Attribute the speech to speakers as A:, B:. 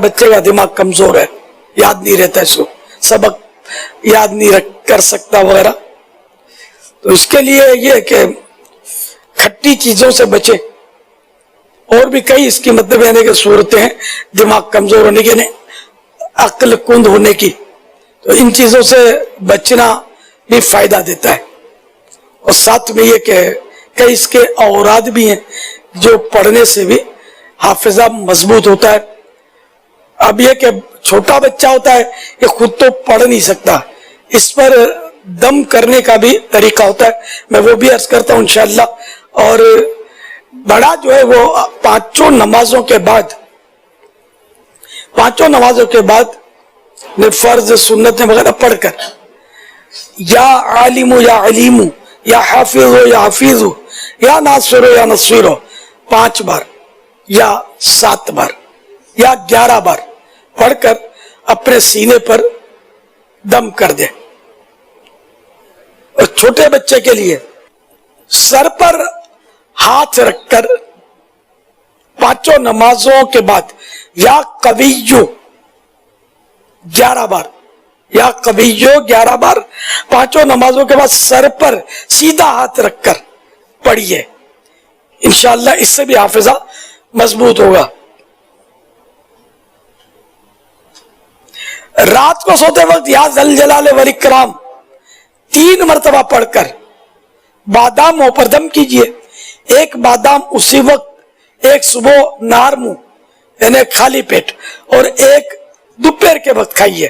A: بچے کا دماغ کمزور ہے، یاد نہیں رہتا اس کو، سبق یاد نہیں کر سکتا وغیرہ، تو اس کے لیے یہ کہ کھٹی چیزوں سے بچے. اور بھی کئی اس کی مطلب یعنی کہ صورتیں ہیں دماغ کمزور ہونے کی، عقل کند ہونے کی، تو ان چیزوں سے بچنا بھی فائدہ دیتا ہے. اور ساتھ میں یہ کہ کئی اس کے اوراد بھی ہیں جو پڑھنے سے بھی حافظہ مضبوط ہوتا ہے. اب یہ کہ چھوٹا بچہ ہوتا ہے یہ خود تو پڑھ نہیں سکتا، اس پر دم کرنے کا بھی طریقہ ہوتا ہے، میں وہ بھی عرض کرتا ہوں انشاءاللہ. اور بڑا جو ہے وہ پانچوں نمازوں کے بعد فرض سنتیں وغیرہ پڑھ کر یا عالم یا علیم یا حافظ یا حفیظ یا ناصر یا نصیر 5 بار یا 7 بار یا 11 بار پڑھ کر اپنے سینے پر دم کر دے. اور چھوٹے بچے کے لیے سر پر ہاتھ رکھ کر 5 نمازوں کے بعد یا قویو 11 بار، یا قویو 11 بار 5 نمازوں کے بعد سر پر سیدھا ہاتھ رکھ کر پڑھیے، انشاءاللہ اس سے بھی حافظہ مضبوط ہوگا. رات کو سوتے وقت یا ذل جلال والاکرام 3 مرتبہ پڑھ کر باداموں پر دم کیجئے. 1 بادام اسی وقت، 1 صبح نہار منہ یعنی خالی پیٹ، اور 1 دوپہر کے وقت کھائیے.